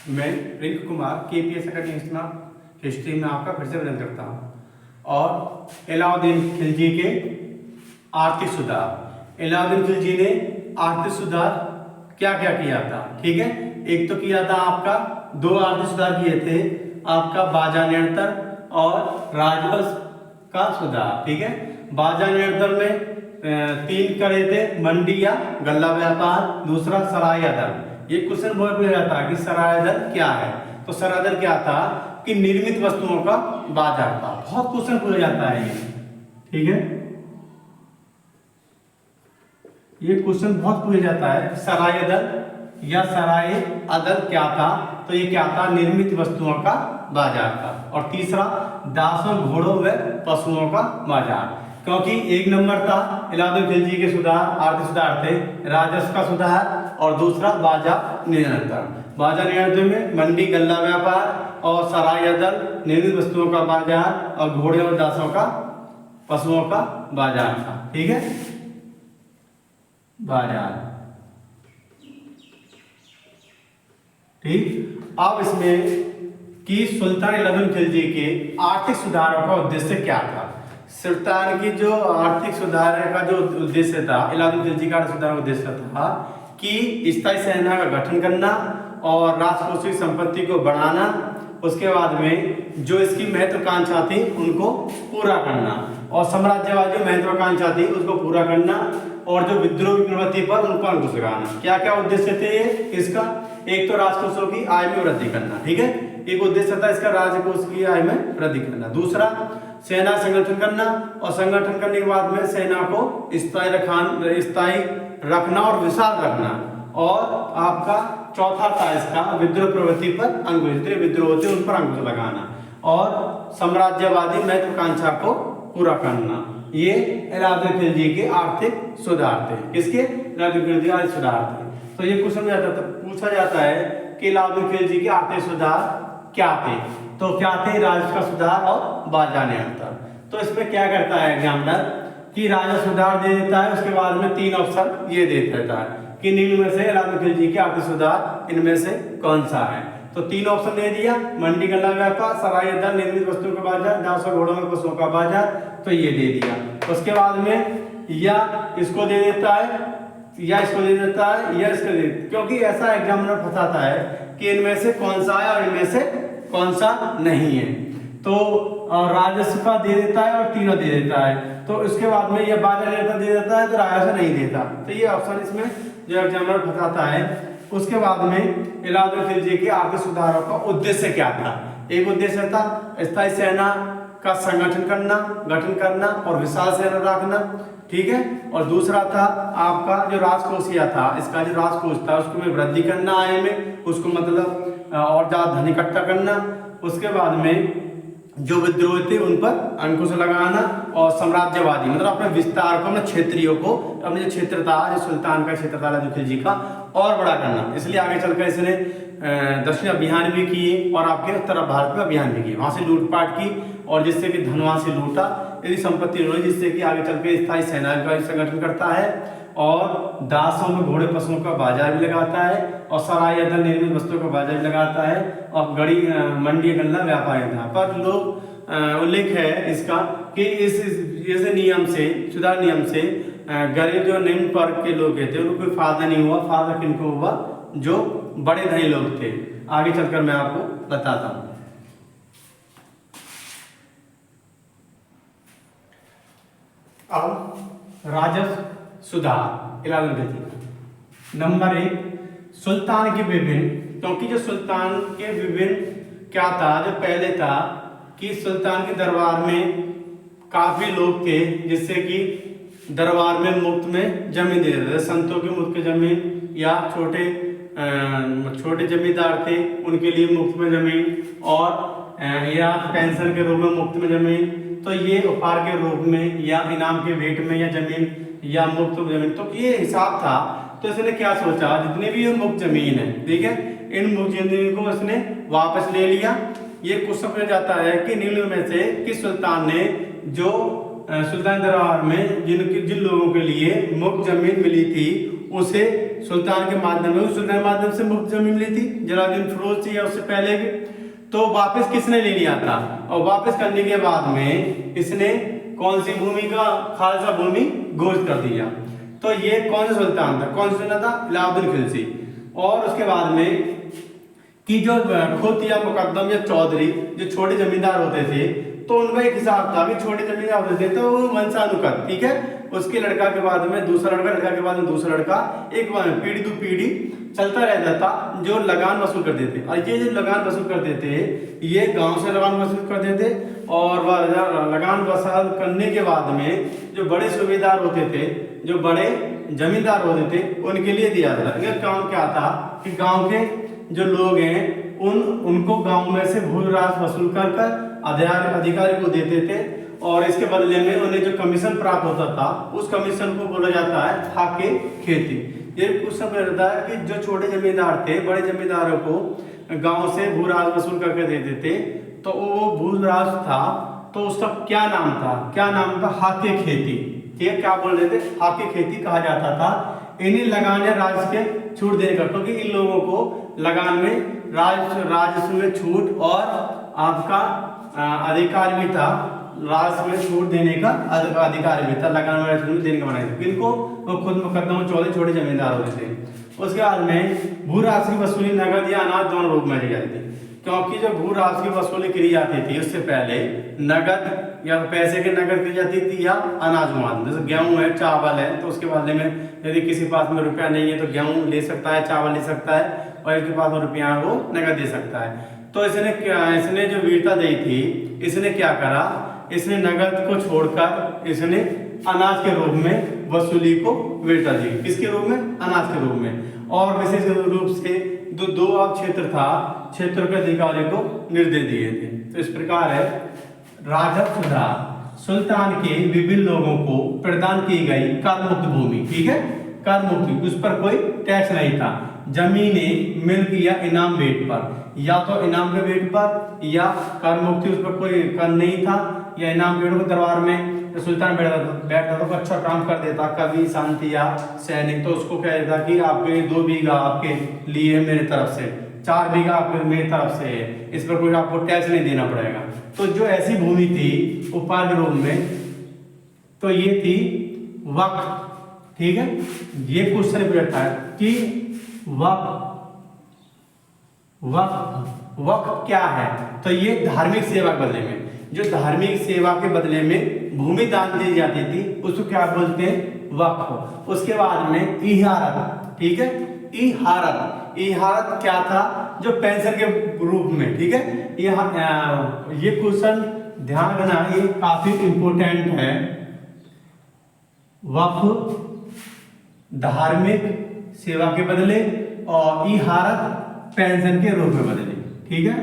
मैं Rinku Kumar KPS academy history में आपका फिर से वर्णन करता हूँ। और अलाउद्दीन खिलजी के आर्थिक सुधार। अलाउद्दीन खिलजी ने आर्थिक सुधार क्या क्या किया था, ठीक है। एक तो किया था आपका दो आर्थिक सुधार किए थे, आपका बाजार नियंत्रण और राजस्व का सुधार, ठीक है। बाजार नियंत्रण में 3 करे थे, मंडी या गल्ला व्यापार, दूसरा सराय दर। ये क्वेश्चन बहुत पूछा जाता है कि सराय दर क्या है। तो सराय दर क्या था कि निर्मित वस्तुओं का बाजार था। बहुत क्वेश्चन पूछा जाता है ये, ठीक है। ये क्वेश्चन बहुत पूछा जाता है, सराय दर या सराय अदर क्या था। तो ये क्या था, निर्मित वस्तुओं का बाजार था। और तीसरा दासों, घोड़ों व पशुओं का बाजार, क्योंकि एक नंबर था अलाउद्दीन खिलजी के सुधार, आर्थिक सुधार थे, राजस्व का सुधार और दूसरा बाजार नियंत्रण। बाजार नियंत्रण में मंडी, गल्ला व्यापार और सराय दर, निर्मित वस्तुओं का बाजार और घोड़े और दासों का, पशुओं का बाजार था, ठीक है। बाजार, ठीक। अब इसमें कि सुल्तान अलाउद्दीन खिलजी के आर्थिक सुधारों का उद्देश्य क्या था। सुल्तान की जो आर्थिक सुधार का जो उद्देश्य था, अलाउद्दीन खिलजी का सुधार का उद्देश्य था कि स्थायी सेना का गठन करना और राजकोषीय संपत्ति को बढ़ाना, उसके बाद में जो इसकी महत्वाकांक्षा थी उनको पूरा करना, और साम्राज्यवादी महत्वाकांक्षा थी उसको पूरा करना, और जो विद्रोह की प्रवृत्ति पर उनको अंकुश लगाना। क्या क्या उद्देश्य थे इसका। एक तो राजकोषों की आय में वृद्धि करना, ठीक है, एक उद्देश्य था इसका, राजकोष की आय में वृद्धि करना। दूसरा सेना संगठन करना, और संगठन करने के बाद में सेना को स्थायी रखना और विशाल रखना। और आपका चौथा था इसका विद्रोह प्रवृत्ति पर अंकुश, जितने विद्रोह होते उन पर अंकुश लगाना और साम्राज्यवादी महत्वाकांक्षा को पूरा करना। ये अलाउद्दीन खिलजी के आर्थिक सुधार थे। किसके? अलाउद्दीन खिलजी के आर्थिक सुधार थे। तो ये क्वेश्चन पूछा जाता है कि अलाउद्दीन खिलजी के आर्थिक सुधार क्या थे। तो क्या थे? राजस्व का सुधार और बाजार नियंत्रण। तो इसमें क्या करता है एग्जामिनर कि राजस्व सुधार दे देता है, उसके बाद में 3 ऑप्शन ये दे देता है कि निम्न में से अलाउद्दीन खिलजी के आर्थिक सुधार इनमें से कौन सा है। तो 3 ऑप्शन दे दिया, मंडी, गल्ला व्यापार, सराय दर, निर्मित वस्तुओं का बाजार, दासों, घोड़ों में पशुओं का बाजार। तो ये दे दिया। उसके बाद में या इसको दे देता है, या इसको दे देता है, या इसको दे देता है, क्योंकि ऐसा एग्जामिनर फंसाता है कि इनमें से कौन सा है और इनमें से कौन सा नहीं है। तो राजस्व का दे देता है और तीनों दे देता है। तो इसके बाद में यह बाजार नियंत्रण दे देता है तो राजस्व नहीं देता। तो ये ऑप्शन इसमें जो एग्जामिनर फंसाता है। उसके बाद में अलाउद्दीन खिलजी के आर्थिक सुधारों का उद्देश्य क्या था। एक उद्देश्य था स्थायी सेना का गठन करना और विशाल सेना रखना, ठीक है। और दूसरा था आपका जो राजकोषीय था, इसका जो राजकोष था उसको में वृद्धि करना, आय में उसको मतलब और ज्यादा धन इकट्ठा करना। उसके बाद में जो विद्रोह थे उन पर अंकुश लगाना, और साम्राज्यवादी मतलब अपने विस्तार को, अपने क्षेत्रियों को, अपने जो क्षेत्र था, जो सुल्तान का क्षेत्र था अलाउद्दीन खिलजी का, और बड़ा करना। इसलिए आगे चलकर इसने दक्षिण अभियान भी किए और आपके उत्तर भारत में अभियान भी किए, वहां से लूटपाट की और जिससे कि धन वहां से लूटा, यदि संपत्ति लूटी, जिससे कि आगे चलकर स्थायी सेना का संगठन करता है, और दासों में घोड़े पशुओं का बाजार भी लगाता है, और सराय दर, निर्मित वस्तुओं का बाजार भी लगाता है, और गड़ी, मंडी, गल्ला व्यापार। यहाँ पर लोग उल्लेख है इसका कि इस नियम से, सुधार नियम से गरीब जो निम्न वर्ग के लोग थे उनको कोई फायदा नहीं हुआ। फायदा किनको हुआ? जो बड़े धनी लोग थे। आगे चलकर मैं आपको बताता हूँ। अब राजस्व सुधार अलाउद्दीन खिलजी। नंबर 1, सुल्तान के विभिन्न, क्योंकि जो सुल्तान के विभिन्न क्या था, जो पहले था कि सुल्तान के दरबार में काफी लोग थे, जिससे कि दरबार में मुफ्त में जमीन दे देते थे। संतों की मुफ्त जमीन, या छोटे जमींदार थे उनके लिए मुफ्त में जमीन, और या पेंशन के रूप में मुफ्त में जमीन। तो ये उपहार के रूप में या इनाम के भेंट में या जमीन या मुफ्त जमीन, तो ये हिसाब था। तो इसने क्या सोचा, जितनी भी ये मुफ्त जमीन है, ठीक है, इन मुफ्त जमीन को इसने वापस ले लिया। ये क्वेश्चन पूछा जाता है कि निम्न में से किस सुल्तान ने जो सुल्तान दरबार में जिन लोगों के लिए मुफ्त जमीन मिली थी उसे सुल्तान के माध्यम से मुफ्त जमीन मिली थी जलालुद्दीन फिरोज से या उससे पहले भी। तो वापस किसने ले लिया था, और वापस करने के बाद में इसने कौन सी भूमि का खालसा भूमि घोषित कर दिया। तो ये कौन सा सुल्तान था, कौन सा सुल्तान था, अलाउद्दीन खिलजी। और उसके बाद में कि जो खुद या मुकद्दम या चौधरी जो छोटे जमींदार होते थे, तो उनका एक हिसाब था कि छोटे जमींदार होते थे तो वंशानुगत, ठीक है, उसके लड़का के बाद में दूसरा लड़का, लड़का के बाद में दूसरा लड़का, एक पीढ़ी दो पीढ़ी चलता रहता था, जो लगान वसूल करते थे। और ये जो लगान वसूल करते थे, ये गांव से लगान वसूल करते थे, और लगान वसूल करने के बाद में जो बड़े सूबेदार होते थे, जो बड़े जमींदार होते थे, उनके लिए दिया जाता। इनका काम क्या था कि गांव के जो लोग हैं उनको गांव में से भू राजस्व वसूल कर अधिकारी को देते थे, और इसके बदले में उन्हें जो कमीशन प्राप्त होता था, उस कमीशन को बोला जाता है हाके खेती। ये कुछ समय रहता है कि जो छोटे जमींदार थे, बड़े जमींदारों को गांव से भू राजस्व वसूल करके देते थे, तो वो भू राजस्व था, तो उसका क्या नाम था, हाके खेती। ठीक है, क्या बोल रहे थे, हाके खेती कहा जाता था। इन्हीं लगान या राजस्व के छूट देने का, क्योंकि इन लोगों को लगान में राजस्व में छूट और आपका अधिकार भी था, राजस्व में छूट देने का अधिकार भी था, लगान में राजस्व देने का बनाया था। किनको, वो खुद मुकद्दम चौधरी छोटे जमींदार होते थे। उसके बाद में भू राजस्व की वसूली नगद या अनाज दोनों रूप में की जाती थी, क्योंकि जब भू राजस्व की वसूली की जाती थी उससे पहले नगद या पैसे के नगद की जाती थी या अनाज माल, जैसे गेहूं है, चावल है, तो उसके बदले में यदि किसी पास में रुपया नहीं है तो गेहूं ले सकता है, चावल ले सकता है, और इसके पास में रुपया है वो नगद दे सकता है। तो इसने जो वीरता दी थी, इसने क्या करा, इसने नगद को छोड़कर इसने अनाज के रूप में वसूली को वीरता दी। किसके रूप में, अनाज के रूप में। और विशेष रूप से दो क्षेत्र था, क्षेत्रों के अधिकारी को निर्देश दिए थे। तो इस प्रकार है राजस्व सुधार, सुल्तान के विभिन्न लोगों को प्रदान की गई कर मुक्त भूमि, ठीक है, कर मुक्ति, उस पर कोई टैक्स नहीं था। जमीनें मिल्क या इनाम बेट पर, या तो इनाम के बेट पर या कर मुक्ति, उस पर कोई कर नहीं था, या इनाम बेट को दरबार में सुल्तान बैठता तो अच्छा काम कर देता, कभी शांति या सैनिक, तो उसको कह देता कि आपके 2 बीघा आपके लिए मेरी तरफ से, 4 बीघा आपके मेरी तरफ से है, इस पर कोई आपको टैक्स नहीं देना पड़ेगा। तो जो ऐसी भूमि थी उपहार के रूप में, तो ये थी वक्फ, ठीक है। ये क्वेश्चन पूछता है कि वक्फ क्या है, तो ये धार्मिक सेवा के बदले में, जो धार्मिक सेवा के बदले में भूमि दान दी जाती थी, उसको क्या बोलते हैं, वक्फ। उसके बाद में इहारत, ठीक है, इहारत क्या था, जो पेंशन के रूप में, ठीक है। ये क्वेश्चन ध्यान रखना, ये काफी इंपोर्टेंट है। वक्फ धार्मिक सेवा के बदले और इहारत पेंशन के रूप में बदले, ठीक है।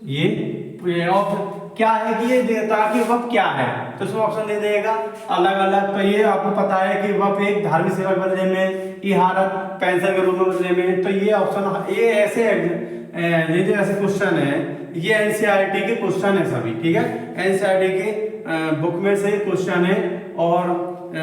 ये ऑप्शन क्या है कि ये देता कि वक्फ क्या है, तो इसमें ऑप्शन दे देगा अलग अलग। तो ये आपको पता है कि वक्फ एक धार्मिक सेवा के बदले में, इहारत पेंशन के रूप में बदले में। तो ये ऑप्शन, ये ऐसे जो ऐसे क्वेश्चन है, ये एनसीईआरटी के क्वेश्चन है सभी, ठीक है। एनसीईआरटी के बुक में से क्वेश्चन है, और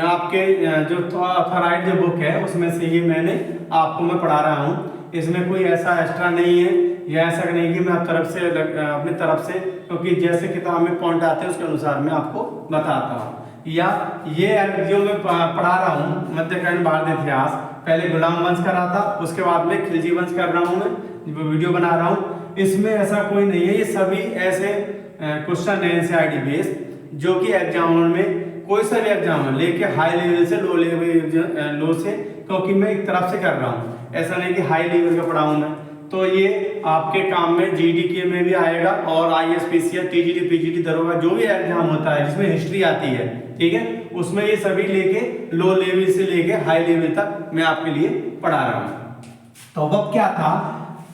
आपके जो थॉराइड जो बुक है उसमें से ये मैंने आपको मैं पढ़ा रहा हूँ। इसमें कोई ऐसा एक्स्ट्रा नहीं है, या ऐसा नहीं कि मैं अपनी तरफ से, क्योंकि जैसे किताब में पॉइंट आते हैं उसके अनुसार मैं आपको बताता हूँ। या ये जो मैं पढ़ा रहा हूँ मध्यकालीन भारतीय इतिहास, पहले गुलाम वंश का रहा था, उसके बाद में खिलजी वंश कर रहा हूँ, मैं वीडियो बना रहा हूँ। इसमें ऐसा कोई नहीं है, ये सभी ऐसे क्वेश्चन है एनसीईआरटी बेस्ड, जो कि एग्जाम में कोई सा भी एग्जाम लेके हाई लेवल से लो से, क्योंकि मैं एक तरफ से कर रहा हूँ, ऐसा नहीं कि हाई लेवल का पढ़ाऊँ मैं। तो ये आपके काम में जीडीके में भी आएगा, और आईएसपीसीएस, टीजीटी, पीजीटी, दरोगा जो भी एग्जाम होता है जिसमें हिस्ट्री आती है, ठीक है, उसमें ये सभी लेके लो लेवल से लेके हाई लेवल तक मैं आपके लिए पढ़ा रहा हूँ। तो वक्फ क्या था,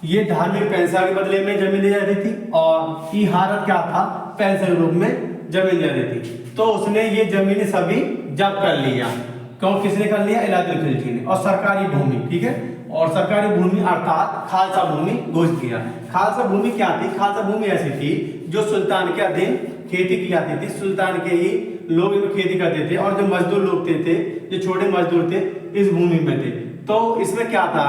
ये धार्मिक पेंशन के बदले में जमीन दी जाती थी, और इहारत क्या था, पेंशन के रूप में जमीन दी जाती थी। तो उसने ये जमीन सभी जब्त कर लिया, क्यों, किसने कर लिया, अलाउद्दीन खिलजी ने। और सरकारी भूमि, ठीक है, और सरकारी भूमि अर्थात खालसा भूमि घोषित किया। खालसा भूमि क्या थी, खालसा भूमि ऐसी थी जो सुल्तान के अधीन खेती की जाती थी, सुल्तान के ही लोग खेती करते थे, और जो मजदूर लोग थे, जो छोटे मजदूर थे, इस भूमि में थे। तो इसमें क्या था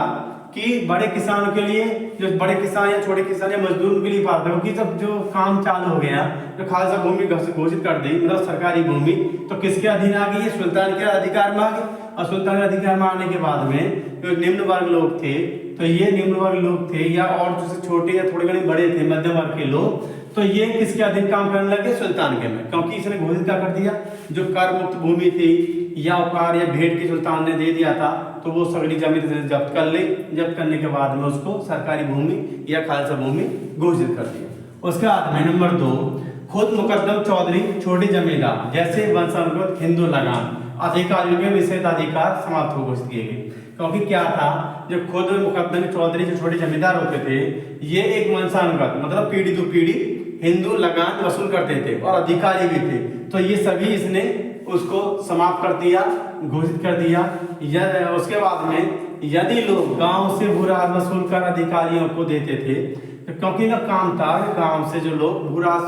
कि बड़े किसानों के लिए, जो बड़े किसान या छोटे किसान या मजदूर के लिए बात है, क्योंकि जब जो काम चालू हो गया तो खालसा भूमि घोषित कर दी, मतलब सरकारी भूमि, तो किसके अधीन आ गई? सुल्तान के अधिकार में आ गई। और सुल्तान के अधिकार में आने के बाद में जो निम्न वर्ग लोग थे, तो ये निम्न वर्ग लोग थे या और जैसे छोटे या थोड़े घने बड़े थे मध्यम वर्ग के लोग, तो ये किसके अधीन काम करने लगे? सुल्तान के में। क्योंकि इसने घोषित क्या कर दिया, जो कर मुक्त भूमि थी या उपहार या भेंट की सुल्तान ने दे दिया था, तो वो सगड़ी जमीन जब्त कर ली। जब्त करने के बाद में उसको सरकारी भूमि या खालसा भूमि घोषित कर दिया। उसके बाद में नंबर 2, खुद मुकद्दम चौधरी छोटे जमींदार जैसे वंशानुगत हिंदू लगान अधिकारियों के विशेषाधिकार समाप्त हो घोषित किए गए। क्योंकि क्या था, जो खुद मुकद्दम चौधरी जो छोटे जमींदार होते थे, ये एक वंशानुगत मतलब पीढ़ी दो पीढ़ी हिंदू लगान वसूल करते थे और अधिकारी भी थे, तो ये सभी इसने उसको समाप्त कर दिया, घोषित कर दिया। उसके बाद में यदि लोग गांव से भूराज वसूल कर अधिकारियों को देते थे, तो क्योंकि ना काम था गांव से जो लोग भूराज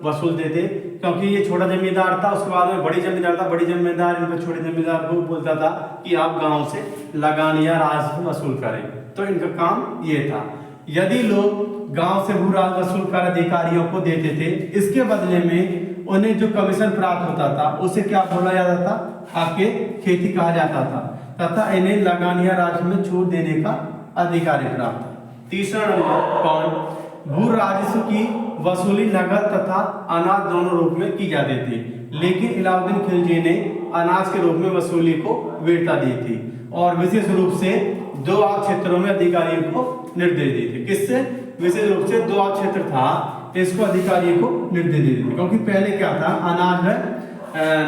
वसूल देते, क्योंकि ये छोटा जमींदार था, उसके बाद में बड़ी जमींदार था, बड़ी जमींदार इन पर छोटे जमींदार को बोलता था कि आप गांव से लगान या राज वसूल करें, तो इनका काम ये था। यदि लोग गांव से भूराज वसूल कर अधिकारियों को देते थे, इसके बदले में उन्हें जो कमीशन प्राप्त होता था उसे क्या बोला जाता था? हक़ खेती कहा जाता था, तथा इन्हें लगान या राज में छूट देने का अधिकार प्राप्त था। तीसरा नंबर कौन? भू राजस्व की वसूली नगद तथा अनाज दोनों रूप में की जाती थी, लेकिन इलाउद्दीन खिलजी ने अनाज के रूप में वसूली को वीरता दी थी और विशेष रूप से 2 आग क्षेत्रों में अधिकारियों को निर्देश दिए थे। किससे? विशेष रूप से 2 आग क्षेत्र था, इसको अधिकारियों को निर्देश दिए थे। क्योंकि पहले क्या था, अनाज है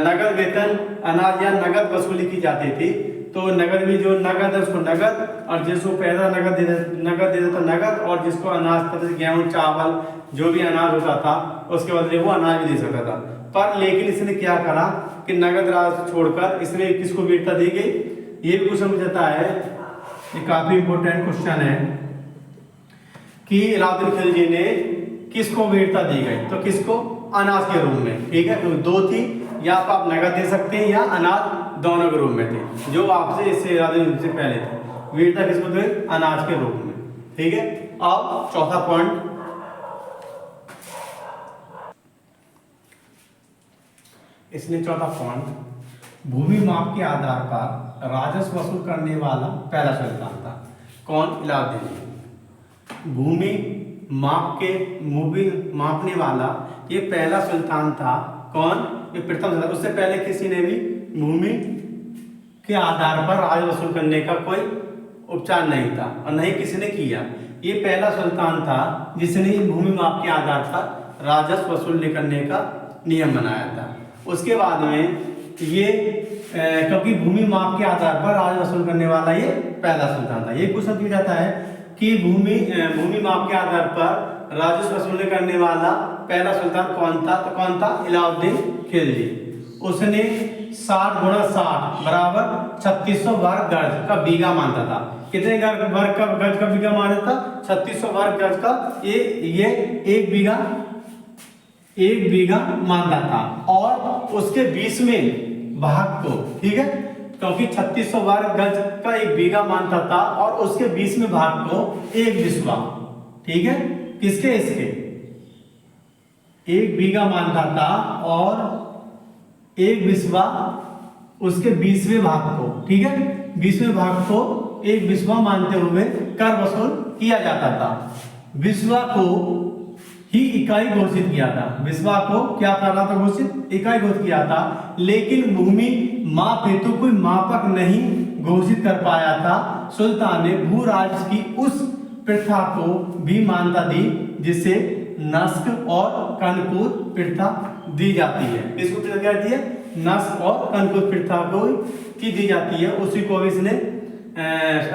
नगद वेतन अनाज या नगद वसूली की जाती थी, तो नगद भी जो नगद है उसको नगद, और जिसको पैदा नगद दे देता नगद, और जिसको अनाज था गेहूं चावल जो भी अनाज होता था उसके बदले वो अनाज भी दे सकता था। पर लेकिन इसने क्या करा कि नगद राज छोड़कर इसने किसको वीरता दी गई? ये भी क्वेश्चन पूछता है, ये काफी इंपोर्टेंट क्वेश्चन है कि इलाउद्दीन खिलजी ने किसको वीरता दी गई? तो किसको? अनाज के रूप में। ठीक है, तो 2 थी, या आप नगद दे सकते हैं या अनाज, दोनों के रूप में थे, जो आपसे इससे इलाउद्दीन से पहले थे। वीरता किसको दी? अनाज के रूप में। ठीक है, अब चौथा पॉइंट, इसने चौथा पॉइंट, भूमि माप के आधार पर राजस्व वसूल करने वाला पहला सुल्तान था। कौन? इलाउद्दीन। भूमि मापने वाला ये पहला सुल्तान था। कौन? ये प्रथम सुल्तान। उससे पहले किसी ने भी भूमि के आधार पर राजस्व वसूल करने का कोई उपचार नहीं था और नहीं किसी ने किया। ये पहला सुल्तान था जिसने भूमि माप के आधार पर राजस्व वसूल करने का नियम बनाया था। उसके बाद में ये क्योंकि भूमि माप के आधार पर राजस्व वसूल करने वाला ये पहला सुल्तान था। ये क्वेश्चन पूछा जाता है कि भूमि माप के आधार पर राजस्व वसूल करने वाला पहला सुल्तान कौन था? तो कौन था? इलाउद्दीन खिलजी। उसने 60 × 60 बराबर 3600 वर्ग गज का बीघा मानता था। कितने वर्ग का गज का बीघा मानता था? 3600 वर्ग गज का ये 1 बीघा मानता था, और उसके 20वें भाग को, ठीक है, क्योंकि 3600 वर्ग गज का 1 बीघा मानता था और उसके 20वें भाग को 1 बिस्वा, ठीक है, किसके? इसके 1 बीघा मानता था और 1 बिस्वा उसके 20वें भाग को, ठीक है, 20वें भाग को 1 बिस्वा मानते हुए कर वसूल किया जाता था। बिस्वा को ही इकाई घोषित किया था। बिस्वा को क्या करना था? घोषित इकाई घोषित किया था, लेकिन भूमि माप हेतु कोई मापक नहीं घोषित कर पाया था। सुल्तान ने भू राजस्व की उस प्रथा को भी मान्यता दी जिसे नस्क और कनकूर प्रथा दी जाती है। इसको प्रथा क्या दी है? नस्क और कनकूर प्रथा को की दी जाती है, उसी को भी इसने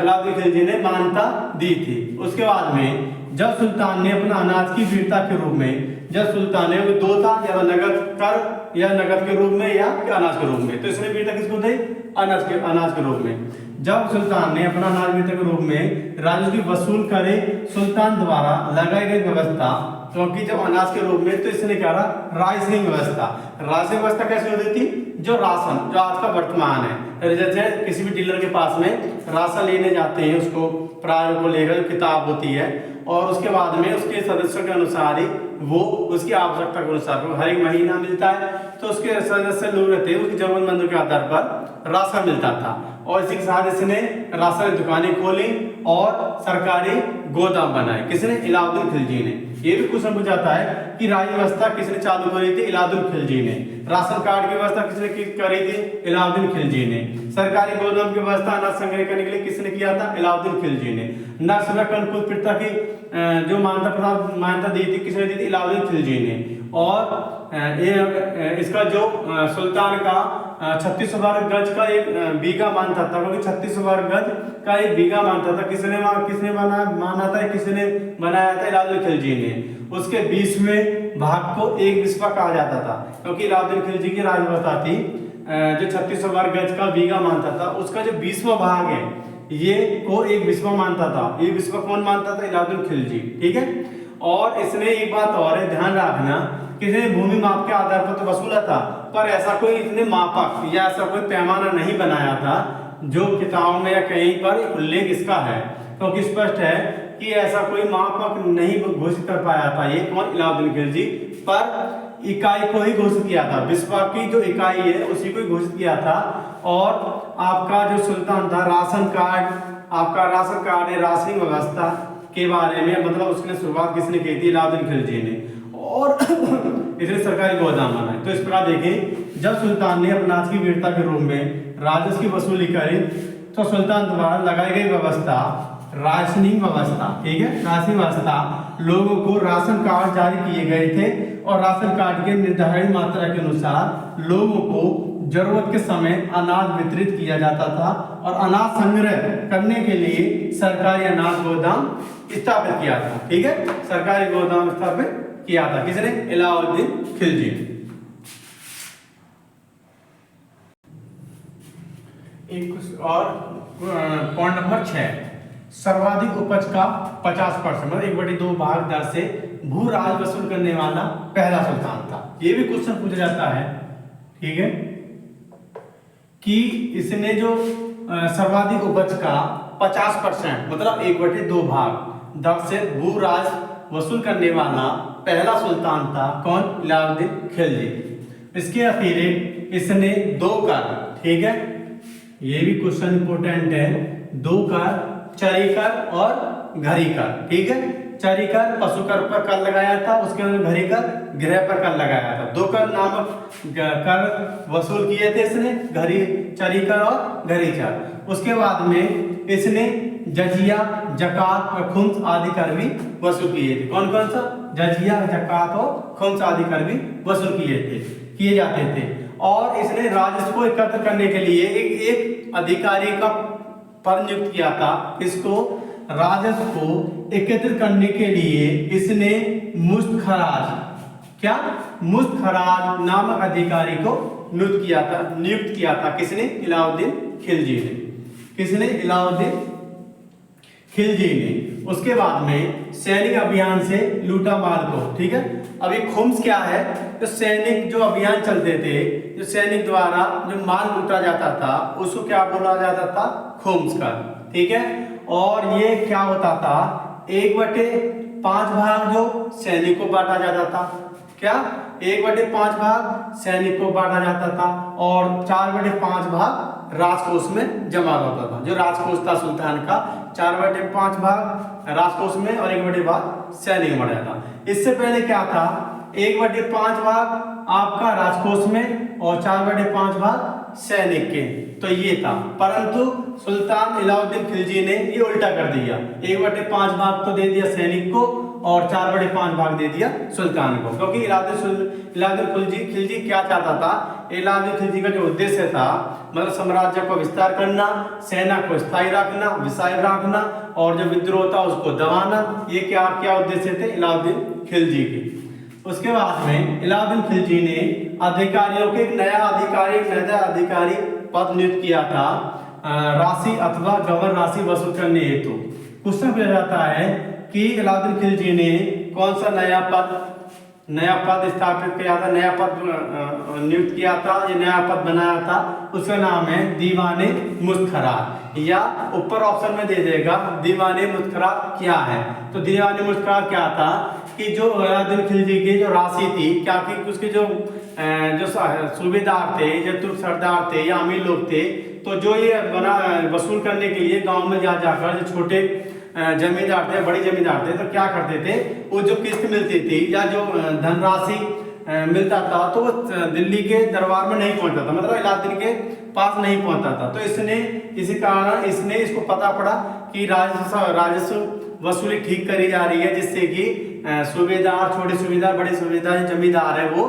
इलाउद्दीन खिलजी ने मान्यता दी थी। उसके बाद में जब सुल्तान ने अपना अनाज की वीरता के रूप में, जब सुल्तान ने 2 था, या नगद कर या नगद के रूप में या अनाज के रूप में, तो इसने वीरता किसको दी? अनाज के रूप में। जब सुल्तान ने अपना अनाज वीरता के रूप में राजस्व की वसूल करे सुल्तान द्वारा लगाई गई व्यवस्था, क्योंकि जब अनाज के रूप में, तो इसने क्या रहा? राशनिंग व्यवस्था। राशनिंग व्यवस्था कैसे होती थी? जो राशन, जो आज का वर्तमान है, जैसे किसी भी डीलर के पास में राशन लेने जाते हैं, उसको प्रायर को लेकर किताब होती है, और उसके बाद में उसके सदस्यों के अनुसार ही वो उसकी आवश्यकता के अनुसार हर एक महीना मिलता है, तो उसके सदस्य लोग रहते हैं उसकी जरूरतमंदों के आधार पर राशन मिलता था। और इसी के साथ इसने राशन दुकानें खोली और सरकारी गोदाम बनाए। किसने? इलाउद्दीन खिलजी ने। ये भी क्वेश्चन पूछा जाता है कि राज्य व्यवस्था किसने चालू करी थी? इलाउद्दीन खिलजी ने। राशन कार्ड की व्यवस्था किसने करी थी? इलाउद्दीन खिलजी ने। सरकारी गोदाम की व्यवस्था अनाज संग्रह करने के लिए किसने किया था? इलाउद्दीन खिलजी ने। नस्ल कनकुल प्रथा की जो मान्यता दी थी किसने दी थी? इलाउद्दीन खिलजी ने। और इसका जो सुल्तान का 36 वर्ग गज का एक बीघा मानता था, क्योंकि 36 वर्ग गज का एक बीघा मानता था। किसने माना था? किसने बनाया था? इलाउद्दीन खिलजी ने। उसके 20वें भाग को एक विस्वा कहा जाता था, क्योंकि इलाउद्दीन खिलजी की राज व्यवस्था थी। जो 36 वर्ग गज का बीघा मानता था, उसका जो 20वां भाग है ये को एक विस्वा मानता था। ये विस्वा कौन मानता था? इलाउद्दीन खिलजी। ठीक है। और इसने एक बात और है, ध्यान रखना, किसी भूमि माप के आधार पर तो वसूला था, पर ऐसा कोई इसने मापक या ऐसा कोई पैमाना नहीं बनाया था जो किताबों में या कहीं पर उल्लेख इसका है, क्योंकि स्पष्ट है कि ऐसा कोई मापक नहीं घोषित कर पाया था। ये कौन? इलाउद्दीन खिलजी। पर इकाई को ही घोषित किया था, विस्वा की जो इकाई है उसी को घोषित किया था। और आपका जो सुल्तान था, राशन कार्ड, आपका राशन कार्ड है, राशनिंग व्यवस्था के बारे में, मतलब उसने शुरुआत किसने की थी? इलाउद्दीन खिलजी ने। और इसने सरकारी गोदाम बनाए। तो इस प्रकार देखें, जब सुल्तान ने अनाज की वीरता के रूप में राजस्व की वसूली करी, तो सुल्तान द्वारा लगाई गई व्यवस्था राशनिंग व्यवस्था, ठीक है, राशनिंग व्यवस्था, लोगों को राशन कार्ड जारी किए गए थे और राशन कार्ड के निर्धारित मात्रा के अनुसार लोगों को जरूरत के समय अनाज वितरित किया जाता था। और अनाज संग्रह करने के लिए सरकारी अनाज गोदाम स्थापित किया था। ठीक है, सरकारी गोदाम स्थापित किया था किसने? इलाउद्दीन खिलजी। एक और पॉइंट नंबर 6, सर्वाधिक उपज का 50%, मतलब 1/2 भाग दर से भू राज वसूल करने वाला पहला सुल्तान था। ये भी क्वेश्चन पूछा जाता है, ठीक है, कि इसने जो सर्वाधिक उपज का 50%, मतलब 1/2 भाग दर से भू राज वसूल करने वाला पहला सुल्तान था। कौन? इलाउद्दीन खिलजी। इसके अतिरिक्त इसने 2 कर, ठीक है, ये भी क्वेश्चन इंपोर्टेंट है, 2 कर, चरी कर और घरी कर। ठीक है, चरी कर पशु कर पर कर लगाया था, उसके बाद घरी कर गृह पर कर लगाया था। 2 कर नामक कर वसूल किए थे इसने, घरी चरी कर और घरी कर। उसके बाद में इसने जजिया, जकात और खुम्स आदि कर भी वसूल किए थे। कौन कौन सा? जजिया, जकात और खुम्स आदि कर भी वसूल किए जाते थे। और इसने राजस्व को एकत्र करने के लिए एक अधिकारी का पद नियुक्त किया था। इसको राजस्व को एकत्रित करने के लिए इसने मुस्तखराज, क्या? मुस्तखराज नामक अधिकारी को नियुक्त किया था। किसने? इलाउद्दीन खिलजी ने। किसने? इलाउद्दीन खिलजी ने। उसके बाद में सैनिक अभियान से लूटा माल को, ठीक है। अभी खुम्स क्या है? तो सैनिक जो अभियान चलते थे, जो सैनिक द्वारा जो माल लूटा जाता था उसको क्या बोला जाता था? खुम्स का, ठीक है। और ये क्या होता था? 1/5 भाग जो सैनिक को बांटा जाता था, क्या? 1/5 भाग सैनिक को बांटा जाता था और 4/5 भाग राजकोष में जमा होता था। जो राजकोष था सुल्तान का, 4/5 भाग राजकोष में और 1/5 भाग सैनिक में बढ़ा था। इससे पहले क्या था? 1/5 भाग आपका राजकोष में और 4/5 भाग सैनिक के। तो ये था, परंतु सुल्तान इलाउद्दीन खिलजी ने ये उल्टा कर दिया, 1/5 भाग तो दे दिया सैनिक को और 4/5 भाग दे दिया सुल्तान को। क्योंकि इलाउद्दीन खिलजी क्या चाहता था? इलाउद्दीन खिलजी का जो उद्देश्य था, मतलब साम्राज्य को विस्तार करना, सेना को स्थायी रखना, विशाल रखना और जो विद्रोह था उसको दबाना। ये क्या उद्देश्य थे इलाउद्दीन खिलजी के। उसके बाद में इलाउद्दीन खिलजी ने अधिकारियों के एक नया अधिकारी पद नियुक्त किया था, राशि अथवा गबन राशि वसूल करने हेतु। क्वेश्चन पूछा जाता है कि इलाउद्दीन खिलजी ने कौन सा नया पद नया पद स्थापित किया था, नया पद नियुक्त किया था, ये नया पद बनाया था, उसका नाम है दीवाने मुस्खरात। या ऊपर ऑप्शन में दे देगा दीवाने मुस्खरात क्या है। तो दीवाने मुस्खरात क्या था कि जो अलाउद्दीन खिलजी की जो राशि थी, क्या कि उसके जो सूबेदार थे, जो तुर्क सरदार थे या अमीर लोग थे, तो जो ये बना वसूल करने के लिए गांव में जा जाकर जो छोटे जमींदार थे, बड़ी जमींदार थे, तो क्या करते थे, वो जो किस्त मिलती थी या जो धनराशि मिलता था, तो वो दिल्ली के दरबार में नहीं पहुंचता था, मतलब अलाउद्दीन के पास नहीं पहुंचता था। तो इसी कारण इसको पता पड़ा कि राजस्व वसूली ठीक करी जा रही है, जिससे कि सूबेदार, छोटे सूबेदार, बड़े सूबेदार, जमींदार है, वो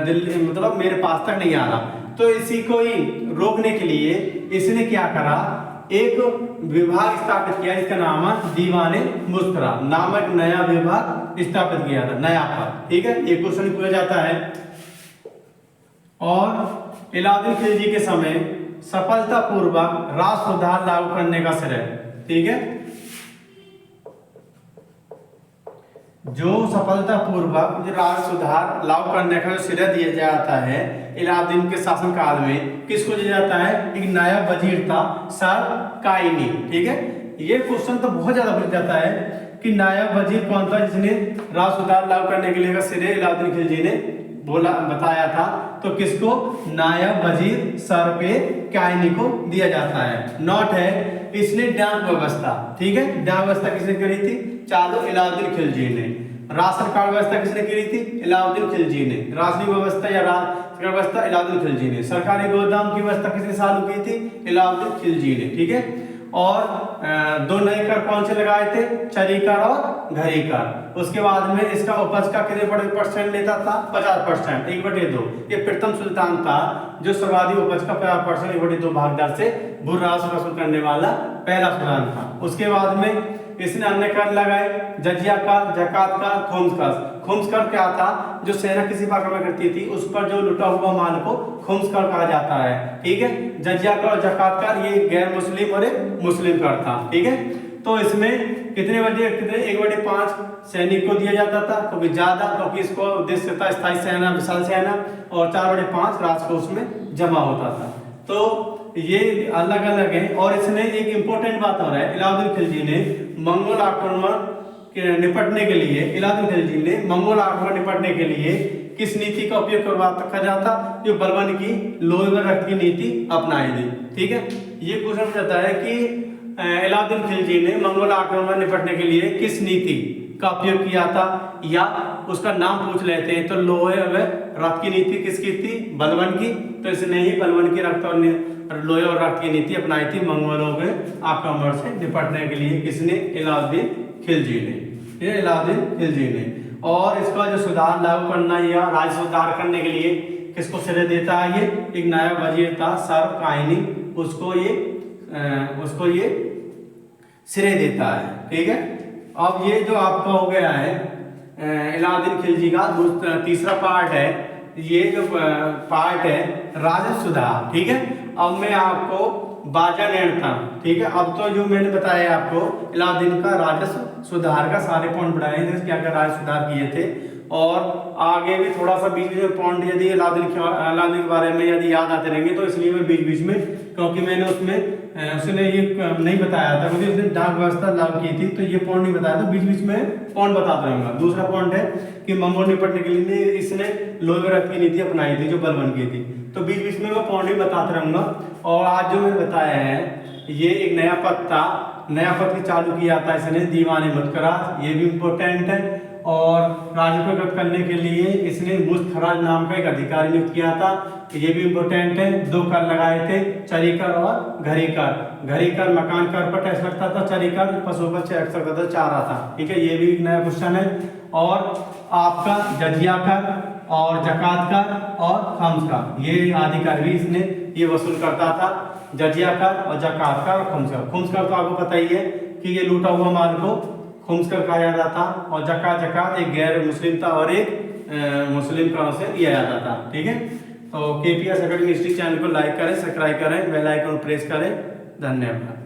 दिल्ली मतलब मेरे पास तक नहीं आ रहा। तो इसी को ही रोकने के लिए इसने क्या करा, एक विभाग स्थापित किया, इसका नाम है दीवाने मुस्खरात नामक नया विभाग स्थापित किया था, नया पद। ठीक है, ये क्वेश्चन पूछा जाता है। और अलाउद्दीन खिलजी के समय सफलतापूर्वक राज सुधार लागू करने का श्रेय, ठीक है, जो सफलतापूर्वक राज सुधार लागू करने का जो श्रेय दिया जाता है अलाउद्दीन के शासनकाल में, किसको दिया जाता है, एक नायब वजीर था सर काइनी। ठीक है, ये क्वेश्चन तो बहुत ज्यादा पूछा जाता है कि नायब वजीर कौन था जिसने राज सुधार लागू करने के लिए श्रेय अलाउद्दीन खिलजी ने बताया था। तो किसको, नायब वजीर सर पे काइनी को दिया जाता है। नोट है, इसने डाक व्यवस्था, ठीक है, डाक व्यवस्था किसने करी थी, चालू अलाउद्दीन खिलजी ने। राशन कार्ड व्यवस्था किसने करी थी, अलाउद्दीन खिलजी ने। राजनीतिक व्यवस्था या राष्ट्रीय व्यवस्था अलाउद्दीन खिलजी ने। सरकारी गोदाम की व्यवस्था किसने चालू की थी, अलाउद्दीन खिलजी ने। ठीक है, और दो नए कर कौन से लगाए थे, चरी कर और घरी कर। उसके बाद में इसका उपज का कितने % लेता था, 50%, 1/2। ये प्रथम सुल्तान था जो सर्वाधिक उपज का 50% 1/2 भागीदार से भू राजस्व वसूल करने वाला पहला सुल्तान था। उसके बाद में इसने अन्य कर लगाए, जजिया कर, जकात कर, खुम्स कर। खुम्स कर क्या था, जो सेना किसी भाग में करती थी उस पर जो लुटा हुआ माल को खुम्स कर कहा जाता है। ठीक है, जजिया कर और जकात कर ये गैर मुस्लिम और एक मुस्लिम कर था। ठीक है, तो इसमें कितने 1/5 सैनिक को दिया जाता था, क्योंकि ज्यादा, क्योंकि इसको उद्देश्य था स्थायी सेना, विशाल सेना, और 4/5 राजकोष में जमा होता था। तो ये अलग अलग है। और इसने एक इंपॉर्टेंट बात हो रहा है, अलाउद्दीन खिलजी ने मंगोल आक्रमण के निपटने के लिए, अलाउद्दीन खिलजी ने मंगोल आक्रमण निपटने के लिए किस नीति का उपयोग करवा जाता, जो बलबन की लोहे में रक्त की नीति अपनाई थी। ठीक है, ये क्वेश्चन जाता है कि अलाउद्दीन खिलजी ने मंगोल आक्रमण निपटने के लिए किस नीति का उपयोग किया था, या उसका नाम पूछ लेते हैं। तो लोहे व रक्त की नीति किसकी थी, बलबन की। तो इसने ही बलबन की रक्त और लोहे और रक्त की नीति अपनाई थी मंगोलों के आक्रमण से निपटने के लिए। किसने, अलाउद्दीन खिलजी ने, ये अलाउद्दीन खिलजी ने। और इसका जो सुधार लागू करना या राज्य सुधार करने के लिए किसको श्रेय देता है, ये एक नायब वजीर था सर काइनी, उसको ये श्रेय देता है। ठीक है, अब ये जो आपका हो गया है अलाउद्दीन खिलजी का तीसरा पार्ट है, ये जो पार्ट है राजस्व सुधार। ठीक है, अब मैं आपको बाजा निर्णय, ठीक है, अब तो जो मैंने बताया आपको अलाउद्दीन का राजस्व सुधार का सारे पॉइंट बढ़ाए थे, क्या क्या राजस्व सुधार किए थे। और आगे भी थोड़ा सा बीच में पॉइंट यदि अलाउद्दीन के बारे में यदि याद आते रहेंगे, तो इसलिए मैं बीच बीच में, क्योंकि मैंने उसने ये नहीं बताया था, क्योंकि उसने डाक व्यवस्था लागू की थी, तो ये पॉइंट नहीं बताया था, बीच बीच में पॉइंट बताता रहूंगा। दूसरा पॉइंट है कि मंगोल निपटने के लिए इसने लोहे रक्त की नीति अपनाई थी, जो बलबन की थी। तो बीच बीच में मैं पॉइंट ही बताते रहूंगा। और आज जो मैंने बताया है, ये एक नया पद था, नया पद की चालू किया था इसने, दीवाने मुस्खरात, ये भी इम्पोर्टेंट है। और राजस्व करने के लिए इसने मुस्खराज नाम का एक अधिकारी नियुक्त किया था, ये भी इम्पोर्टेंट है। 2 कर लगाए थे, चरी कर और घरी कर। घरी कर मकान कर पर टैक्स लगता था, चरी कर पशु पर टैक्स लगता था, चारा था। ठीक है, ये भी एक नया क्वेश्चन है। और आपका जजिया कर और जकात कर और खम्स कर, ये आदि कर भी इसने ये वसूल करता था, जजिया कर और जकात कर और खुम्स कर। खुम्स कर तो आपको पता ही है कि ये लूटा हुआ माल को खुम्स कर कहा जाता था, और जकात एक गैर मुस्लिम था और एक मुस्लिम करों से लिया जाता था। ठीक है, तो KPS एकेडमी हिस्ट्री चैनल को लाइक करें, सब्सक्राइब करें, बेल आइकन प्रेस करें। धन्यवाद।